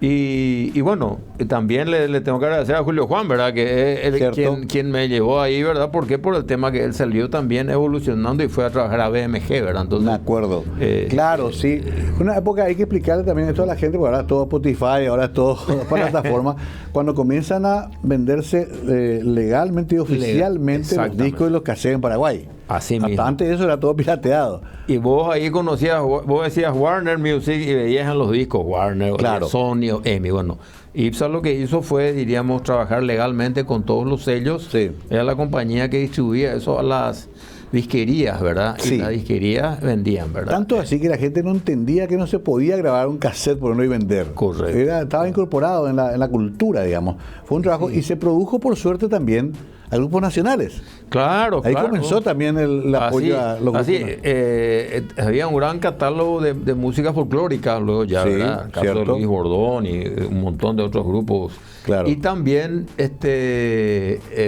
Y bueno, también le tengo que agradecer a Julio Juan, ¿verdad? Que es quien me llevó ahí, ¿verdad? ¿Por qué? Por el tema que él salió también evolucionando y fue a trabajar a BMG, ¿verdad? Entonces, me acuerdo. Claro, sí. Una época hay que explicarle también esto a la gente, porque ahora es todo Spotify, ahora es todo plataforma. Cuando comienzan a venderse legalmente y oficialmente los discos y los cassettes en Paraguay. Así mismo. Hasta antes de eso era todo pirateado. Y vos ahí conocías, vos decías Warner Music y veías en los discos Warner, claro, Sony o EMI. Bueno, IPSA lo que hizo fue, diríamos, trabajar legalmente con todos los sellos. Sí. Era la compañía que distribuía eso a las disquerías, ¿verdad? Sí. Y las disquerías vendían, ¿verdad? Tanto así que la gente no entendía que no se podía grabar un cassette por no y vender. Correcto. Estaba incorporado en la cultura, digamos. Fue un trabajo y se produjo, por suerte, también a grupos nacionales. Claro, ahí comenzó también el apoyo a los grupos. Así, había un gran catálogo de música folclórica, luego ya, ¿verdad? El caso de Luis Bordón y un montón de otros grupos. Claro. Y también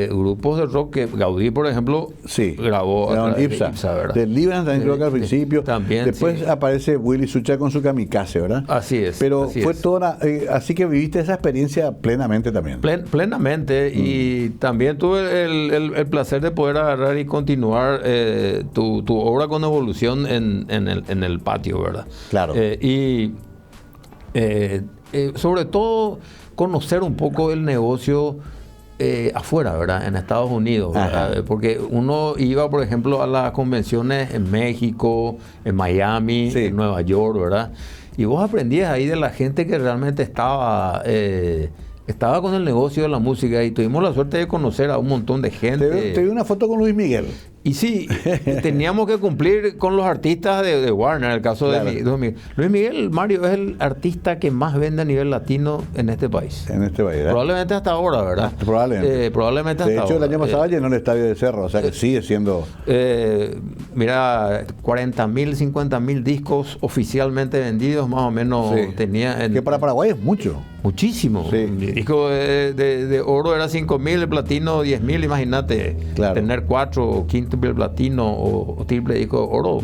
grupos de rock que Gaudí, por ejemplo, grabó en IPSA, ¿verdad? Del Libran también creo que al principio. También, después aparece Willy Sucha con su Kamikaze, ¿verdad? Así es. Pero fue toda así que viviste esa experiencia plenamente también. Plenamente. Y también tuve el placer de poder agarrar y continuar tu obra con evolución en el patio, ¿verdad? Claro. Sobre todo conocer un poco el negocio afuera, ¿verdad? En Estados Unidos, ¿verdad? Porque uno iba, por ejemplo, a las convenciones en México, en Miami, en Nueva York, ¿verdad? Y vos aprendías ahí de la gente que realmente estaba con el negocio de la música y tuvimos la suerte de conocer a un montón de gente. Te vi una foto con Luis Miguel. Y sí, teníamos que cumplir con los artistas de Warner, en el caso de Luis Miguel. Luis Miguel, Mario, es el artista que más vende a nivel latino en este país. En este país, ¿verdad? Probablemente hasta ahora, ¿verdad? Probablemente hasta ahora. De hecho, el año pasado llenó el estadio de Cerro, o sea que sigue siendo... mira, 40.000, 50.000 discos oficialmente vendidos, más o menos tenía... que para Paraguay es mucho. Muchísimo. Sí. El disco de oro era 5.000, el platino 10.000, imagínate. Claro. Tener 4 o 5 platino o triple disco de oro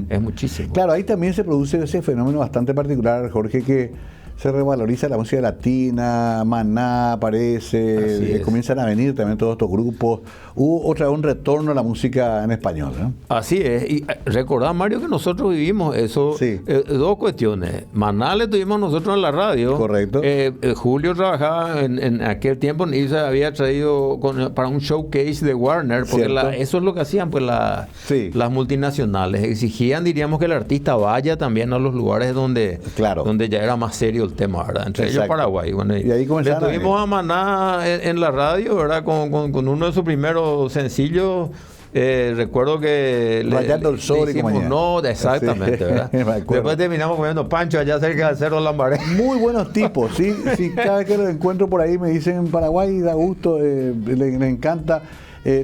es muchísimo. Claro, ahí también se produce ese fenómeno bastante particular, Jorge, que se revaloriza la música latina, Maná aparece, comienzan a venir también todos estos grupos. Hubo otra vez un retorno a la música en español, ¿no? Así es. Y recordad, Mario, que nosotros vivimos eso. Dos cuestiones. Maná le tuvimos nosotros en la radio. Correcto. Julio trabajaba en aquel tiempo y se había traído para un showcase de Warner, porque eso es lo que hacían pues las multinacionales. Exigían, diríamos, que el artista vaya también a los lugares donde ya era más serio el tema, ¿verdad? Entre ellos Paraguay. Bueno, y ahí le tuvimos a Maná en la radio, ¿verdad? Con uno de sus primeros sencillos, recuerdo que Rayando el Sol y compañía. No, exactamente, sí. ¿Verdad? Después terminamos comiendo pancho allá cerca del Cerro Lambaré. Muy buenos tipos, sí, sí, cada vez que los encuentro por ahí me dicen en Paraguay, da gusto, les encanta.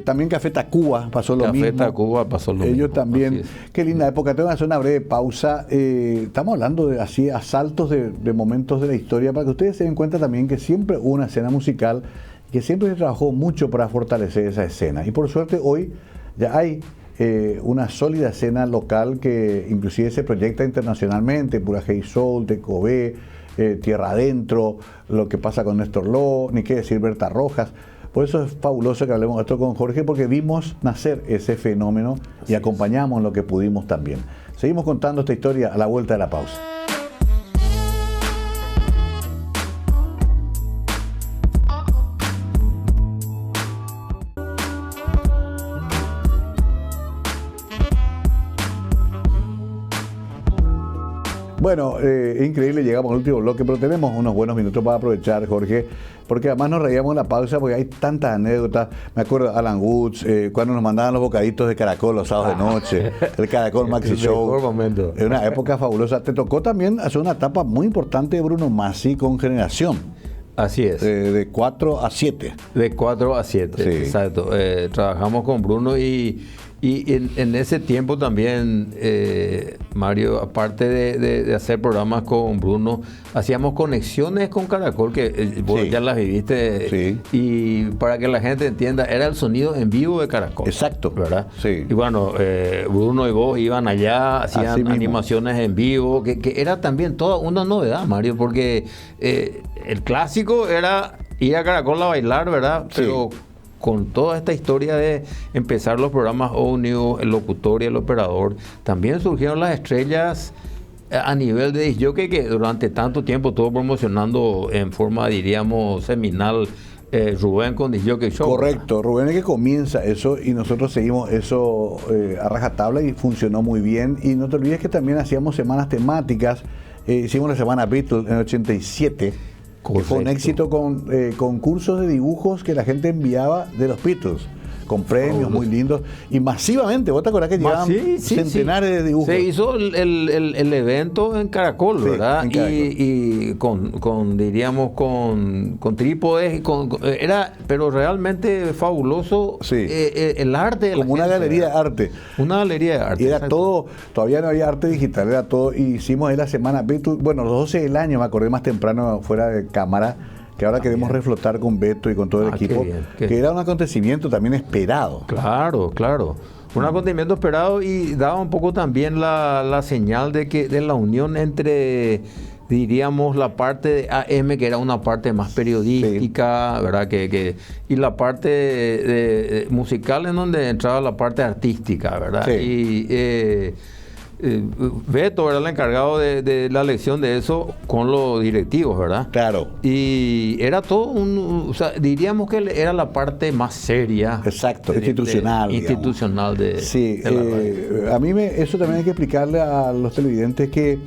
También Café Tacuba pasó lo mismo. Café Tacuba pasó lo mismo. Ellos también. Qué linda época. Tengo que hacer una breve pausa. Estamos hablando de así asaltos de momentos de la historia para que ustedes se den cuenta también que siempre hubo una escena musical, que siempre se trabajó mucho para fortalecer esa escena. Y por suerte hoy ya hay una sólida escena local que inclusive se proyecta internacionalmente. Pura Hey Soul, Tecobé, Tierra Adentro, lo que pasa con Néstor Lo, ni qué decir Berta Rojas. Por eso es fabuloso que hablemos esto con Jorge, porque vimos nacer ese fenómeno y acompañamos lo que pudimos también. Seguimos contando esta historia a la vuelta de la pausa. Bueno, increíble, llegamos al último bloque, pero tenemos unos buenos minutos para aprovechar, Jorge, porque además nos reíamos en la pausa porque hay tantas anécdotas. Me acuerdo de Alan Woods, cuando nos mandaban los bocaditos de caracol los sábados de noche, el Caracol Maxi Show. Es una época fabulosa. Te tocó también hacer una etapa muy importante de Bruno Masi con Generación. Así es. De 4 a 7. De 4 a 7, sí. Exacto. Trabajamos con Bruno y en ese tiempo también, Mario, aparte de hacer programas con Bruno, hacíamos conexiones con Caracol, que vos ya las viviste. Sí. Y para que la gente entienda, era el sonido en vivo de Caracol. Exacto. ¿Verdad? Sí. Y bueno, Bruno y vos iban allá, hacían animaciones en vivo, que era también toda una novedad, Mario, porque el clásico era ir a Caracol a bailar, ¿verdad? Pero con toda esta historia de empezar los programas ONU, el locutor y el operador, también surgieron las estrellas a nivel de disc jockey que durante tanto tiempo estuvo promocionando en forma, diríamos, seminal Rubén con Disc Jockey Show. Correcto, Rubén es que comienza eso y nosotros seguimos eso a rajatabla y funcionó muy bien. Y no te olvides que también hacíamos semanas temáticas, hicimos la semana Beatles en el 87. Correcto. Fue un éxito con concursos de dibujos que la gente enviaba de los Beatles, con premios muy lindos y masivamente. ¿Vos te acordás que llevaban centenares de dibujos? Se hizo el evento en Caracol, ¿verdad? En Caracol. Y con diríamos, con trípodes, pero realmente fabuloso el arte de como una gente, galería de arte. Una galería de arte. Y era todo, todavía no había arte digital, era todo, y hicimos ahí la semana, bueno, los 12 del año, me acordé más temprano fuera de cámara, que ahora queremos reflotar con Beto y con todo el equipo, que era un acontecimiento también esperado. Claro. Un acontecimiento esperado y daba un poco también la señal de la unión entre, diríamos, la parte de AM, que era una parte más periodística, ¿verdad? Y la parte de musical, en donde entraba la parte artística, ¿verdad? Sí. Y Beto era el encargado de la elección de eso con los directivos, ¿verdad? Claro. Y era todo o sea, diríamos que era la parte más seria. Exacto, institucional. Institucional de la radio. A mí eso también hay que explicarle a los televidentes que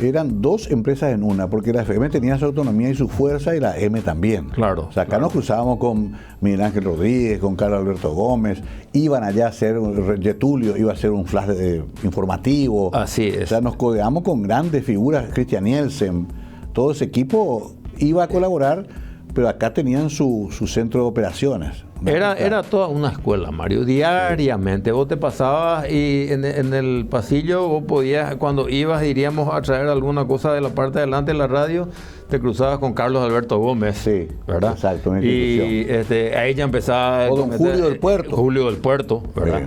eran dos empresas en una, porque la FM tenía su autonomía y su fuerza y la M también. Claro. O sea, acá nos cruzábamos con Miguel Ángel Rodríguez, con Carlos Alberto Gómez, iban allá a hacer, Getulio iba a hacer un flash informativo. Así es. O sea, nos codeamos con grandes figuras, Christian Nielsen, todo ese equipo iba a colaborar, pero acá tenían su centro de operaciones. Era toda una escuela, Mario, diariamente. Vos te pasabas y en el pasillo vos podías, cuando ibas, diríamos, a traer alguna cosa de la parte de adelante de la radio, te cruzabas con Carlos Alberto Gómez. Sí, ¿verdad? Exacto. Y ahí ya empezaba... O don Julio del Puerto. Julio del Puerto, ¿verdad?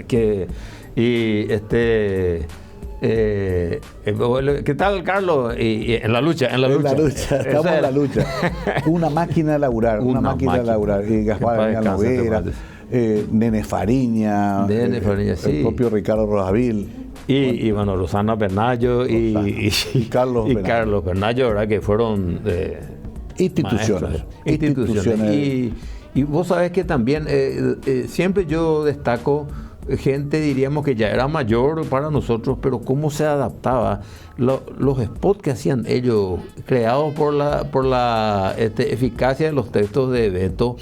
¿Qué tal, Carlos? Y en la lucha. Estamos en la lucha. Una máquina de laburar, Y Gaspar Noguera, Nene Fariña, el propio Ricardo Rosavil. Y bueno, Rosana Bernayo y Carlos Bernayo, ¿verdad? Que fueron instituciones. Y vos sabés que también siempre yo destaco gente, diríamos, que ya era mayor para nosotros, pero cómo se adaptaba los spots que hacían ellos, creados por la eficacia de los textos de Beto,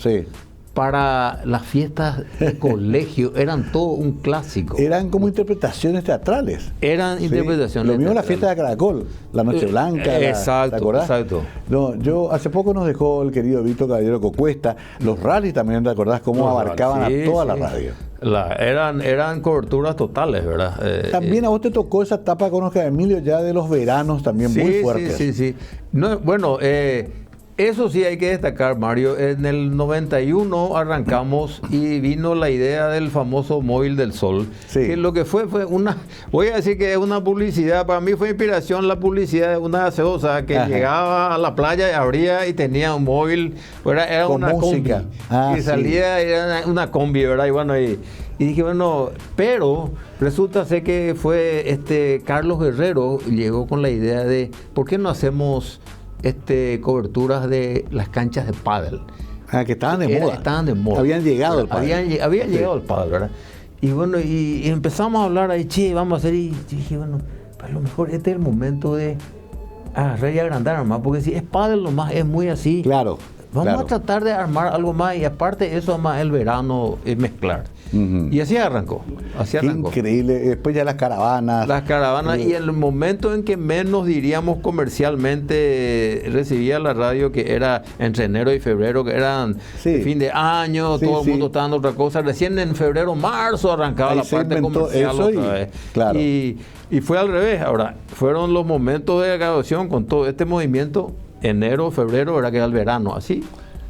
para las fiestas de colegio, eran todo un clásico. Eran como interpretaciones teatrales. Eran interpretaciones. Lo mismo la fiesta de Caracol, la Noche Blanca. Exacto, ¿te acordás? exacto. No, yo hace poco nos dejó el querido Víctor Caballero Cocuesta, los rallies también, ¿te acordás cómo Los abarcaban rallies, a sí, toda sí. la radio? Eran coberturas totales, ¿verdad? También a vos te tocó esa etapa con Oscar Emilio ya de los veranos también muy fuertes. Sí. No, bueno, eso sí hay que destacar, Mario. En el 91 arrancamos y vino la idea del famoso Móvil del Sol. Sí. Que lo que fue una, voy a decir que es una publicidad, para mí fue inspiración la publicidad de una gaseosa que llegaba a la playa y abría y tenía un móvil, era Con una música. combi. Y salía, era una combi, ¿verdad? Y bueno, y dije, bueno, pero resulta ser que fue Carlos Guerrero llegó con la idea de, ¿por qué no hacemos coberturas de las canchas de pádel? Que estaban de moda. Estaban de moda. Habían llegado el pádel. Había llegado el pádel, ¿verdad? Y bueno, y empezamos a hablar ahí, che, vamos a hacer, y dije, bueno, a lo mejor este es el momento de agarrar y agrandar más, porque si es pádel nomás, es muy así. Claro. Vamos a tratar de armar algo más, y aparte eso más el verano es mezclar. Y así arrancó. Qué increíble. Después ya las caravanas. Y en el momento en que menos, diríamos, comercialmente recibía la radio, que era entre enero y febrero, que eran fin de año, todo el mundo estaba dando otra cosa. Recién en febrero, marzo arrancaba ahí la parte comercial eso otra vez. Claro. Y fue al revés. Ahora, fueron los momentos de graduación con todo este movimiento. Enero, febrero, era que era el verano, así.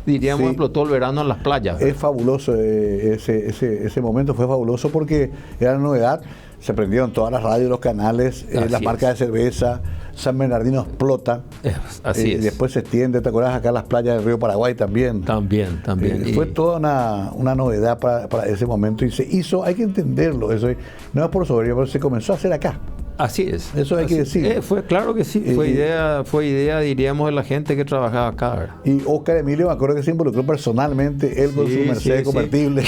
Diríamos, explotó el verano en las playas. Es fabuloso, ese momento fue fabuloso porque era una novedad. Se prendieron todas las radios, los canales, las marcas de cerveza, San Bernardino explota. Así es. Después se extiende, ¿te acuerdas? Acá las playas del río Paraguay también. También. Fue toda una novedad para ese momento y se hizo, hay que entenderlo, eso no es por soberbia, pero se comenzó a hacer acá. Así es. Eso hay que decir. Claro que sí. Fue idea, diríamos, de la gente que trabajaba acá, ¿verdad? Y Oscar Emilio, me acuerdo que se involucró personalmente, él con su Mercedes convertible.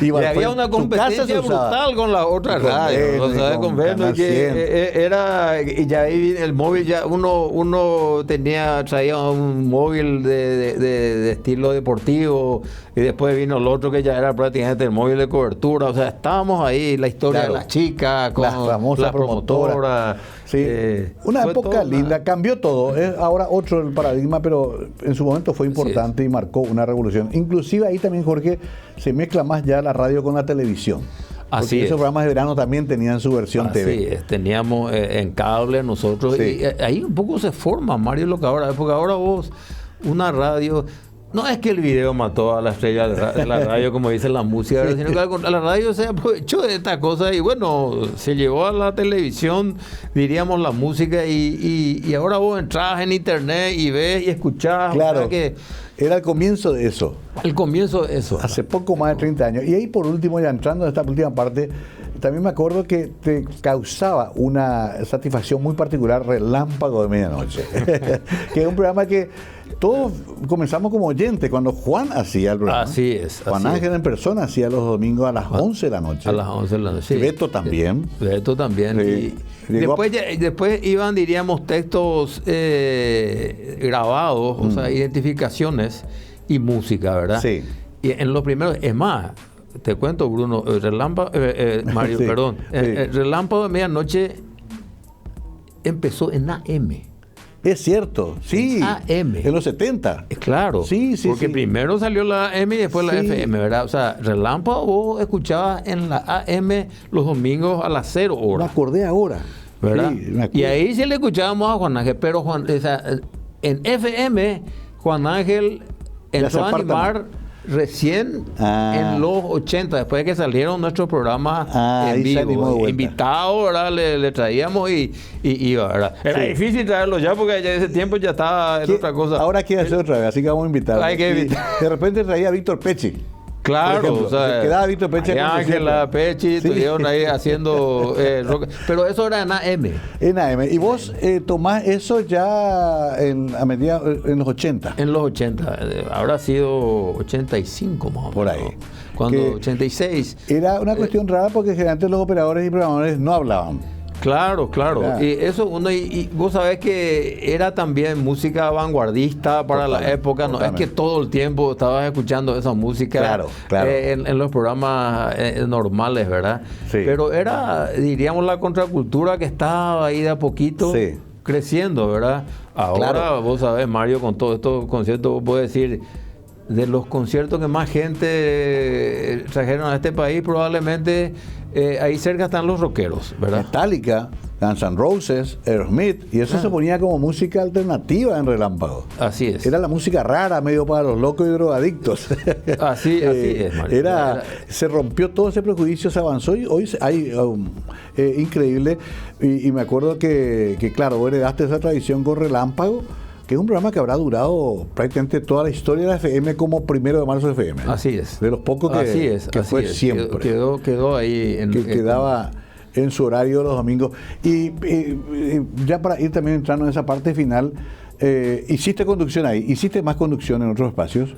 Y había una competencia brutal con las otras radios. O sea, con Veno, y ya ahí el móvil, ya uno traía un móvil de estilo deportivo, y después vino el otro que ya era prácticamente el móvil de cobertura. O sea, estábamos ahí, la historia de las chicas, con famosa promotora. Sí. Una época linda, cambió todo. Es ahora otro el paradigma, pero en su momento fue importante y marcó una revolución. Inclusive ahí también, Jorge, se mezcla más ya la radio con la televisión. Así porque esos programas de verano también tenían su versión TV. Así es, teníamos en cable nosotros. Y ahí un poco se forma, Mario, lo que ahora, porque ahora vos, una radio... No es que el video mató a la estrella de la radio, como dice la música, sino que la radio se aprovechó de esta cosa y bueno, se llevó a la televisión, diríamos, la música, y ahora vos entras en internet y ves y escuchás. Claro, era el comienzo de eso. El comienzo de eso. Hace poco más de 30 años. Y ahí por último, ya entrando en esta última parte, también me acuerdo que te causaba una satisfacción muy particular Relámpago de Medianoche, que es un programa que todos comenzamos como oyentes cuando Juan hacía el programa. Así es. Juan Ángel en persona hacía los domingos a las 11 de la noche. A las 11 de la noche. Sí. Beto también. Beto también. Sí. Y después iban, diríamos, textos grabados, o sea, identificaciones y música, ¿verdad? Sí. Y en los primeros, es más, te cuento, Bruno, Mario, sí, perdón. Sí. Relámpago de Medianoche empezó en AM. Es cierto, sí. AM. En los 70. Claro. Sí. Porque primero salió la AM y después la FM, ¿verdad? O sea, Relámpago vos escuchabas en la AM los domingos a las 0 horas. Me acordé ahora. ¿Verdad? Sí, y ahí sí le escuchábamos a Juan Ángel, pero en FM, Juan Ángel entró a animar recién en los 80, después de que salieron nuestros programas en vivo, invitados, ¿verdad? Le traíamos y ¿verdad? Era difícil traerlo ya porque ya ese tiempo ya estaba en otra cosa. Ahora quiere hacer otra vez, así que vamos a invitarlo. Hay que invitar. De repente traía a Víctor Pechi. Claro, o sea, quedaba Víctor Pechi. Ángela, Pechi, estuvieron ahí haciendo rock, pero eso era en AM. En AM. ¿Y vos tomás eso ya en los 80? En los 80, habrá sido 85 más o menos. Por ahí. Cuando 86. Era una cuestión rara porque generalmente los operadores y programadores no hablaban. Claro. Era. Y eso y vos sabés que era también música vanguardista para la época. No es que todo el tiempo estabas escuchando esa música Claro. en los programas normales, ¿verdad? Sí. Pero era, diríamos, la contracultura que estaba ahí de a poquito creciendo, ¿verdad? Ahora vos sabés, Mario, con todos estos conciertos, vos podés decir, de los conciertos que más gente trajeron a este país, probablemente ahí cerca están los rockeros, ¿verdad? Metallica, Guns N' Roses, Aerosmith, y eso se ponía como música alternativa en Relámpago. Así es. Era la música rara, medio para los locos y drogadictos. Así es, Mario. Se rompió todo ese prejuicio, se avanzó y hoy hay increíble. Y me acuerdo que, claro, vos heredaste esa tradición con Relámpago, que es un programa que habrá durado prácticamente toda la historia de la FM como 1 de marzo FM. Así es. De los pocos que fue siempre. Quedó ahí. Que quedaba en su horario los domingos. Y ya para ir también entrando en esa parte final, hiciste conducción ahí. ¿Hiciste más conducción en otros espacios?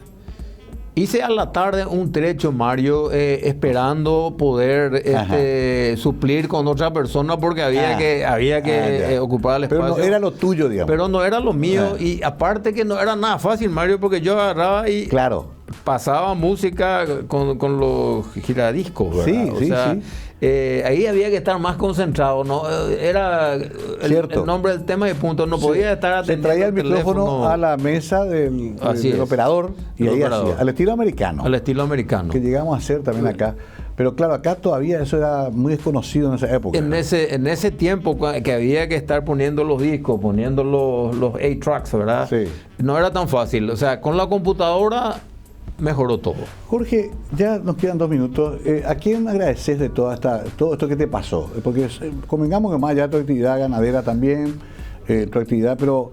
Hice a la tarde un trecho, Mario, esperando poder suplir con otra persona porque había que ocupar el espacio. Pero no era lo tuyo, digamos. Pero no era lo mío. Y aparte que no era nada fácil, Mario, porque yo agarraba y pasaba música con los giradiscos, ¿verdad? Sí. Ahí había que estar más concentrado, ¿no? Era el nombre del tema y punto. No podía estar atendiendo. Se traía el micrófono a la mesa del operador y ahí hacía, al estilo americano. Al estilo americano. Que llegamos a hacer también acá. Pero claro, acá todavía eso era muy desconocido en esa época. En ese tiempo que había que estar poniendo los discos, poniendo los 8-tracks, ¿verdad? Sí. No era tan fácil. O sea, con la computadora mejoró todo. Jorge, ya nos quedan 2 minutos. ¿A quién agradeces de todo esto que te pasó? Porque convengamos que más allá de tu actividad ganadera también, tu actividad, pero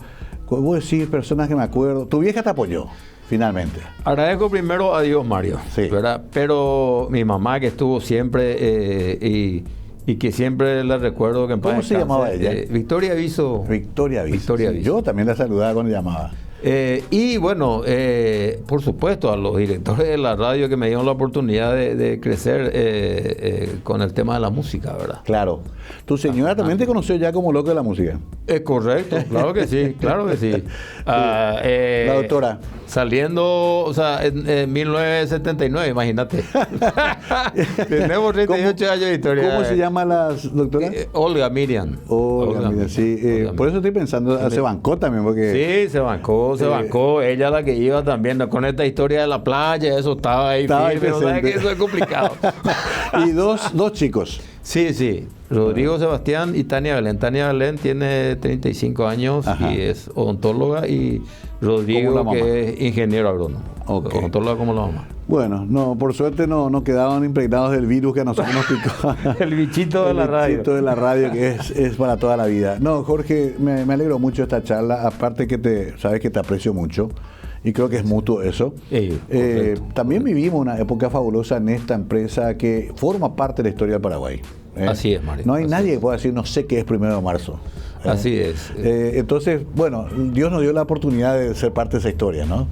vos decís personas que me acuerdo. Tu vieja te apoyó, finalmente. Agradezco primero a Dios, Mario, ¿verdad? Pero mi mamá, que estuvo siempre y que siempre la recuerdo que en paz ¿Cómo se llamaba ella? Victoria Aviso. Victoria Aviso. Sí, yo también la saludaba cuando llamaba. Y bueno, por supuesto, a los directores de la radio que me dieron la oportunidad de crecer con el tema de la música, ¿verdad? Claro. ¿Tu señora también te conoció ya como loco de la música? Es correcto, claro que sí, claro que sí. La doctora. Saliendo, o sea, en 1979, imagínate. Tenemos 38 años de historia. ¿Cómo se llama la doctora? Olga Miriam. Olga Miriam, sí. Por eso estoy pensando, se bancó también, porque... Sí, se bancó. Ella la que iba también con esta historia de la playa, eso estaba ahí firme, pero sabes que eso es complicado. Y dos chicos. Sí. Rodrigo Sebastián y Tania Belén. Tania Belén tiene 35 años y es odontóloga, y Rodrigo, que es ingeniero agrónomo. Odontóloga como la mamá. Bueno, no, por suerte no quedaban impregnados del virus que a nosotros nos picó. El bichito de la radio. El bichito de la radio, que es para toda la vida. No, Jorge, me alegro mucho de esta charla. Aparte que sabes que te aprecio mucho. Y creo que es mutuo eso. También vivimos una época fabulosa en esta empresa que forma parte de la historia del Paraguay. Así es, Mario. No hay nadie que pueda decir, no sé qué es 1 de marzo. Así es. Entonces, bueno, Dios nos dio la oportunidad de ser parte de esa historia, ¿no?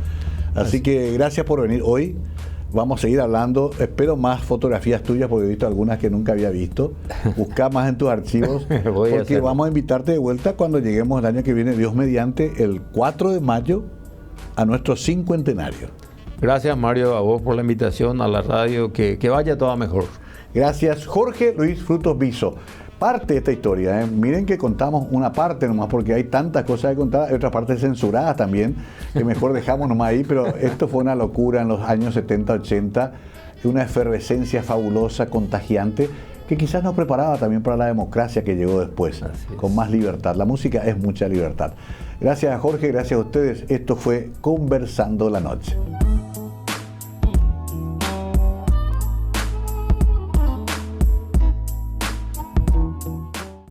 Así que gracias por venir hoy. Vamos a seguir hablando. Espero más fotografías tuyas, porque he visto algunas que nunca había visto. Busca más en tus archivos, porque vamos a invitarte de vuelta cuando lleguemos el año que viene, Dios mediante, el 4 de mayo, a nuestro 50º. Gracias, Mario, a vos por la invitación a la radio. Que vaya todo mejor. Gracias, Jorge Luis Frutos Viso. Parte de esta historia, miren que contamos una parte nomás, porque hay tantas cosas que contar, hay otras partes censuradas también, que mejor dejamos nomás ahí, pero esto fue una locura en los años 70, 80, una efervescencia fabulosa, contagiante, que quizás nos preparaba también para la democracia que llegó después, con más libertad. La música es mucha libertad. Gracias a Jorge, gracias a ustedes. Esto fue Conversando la Noche.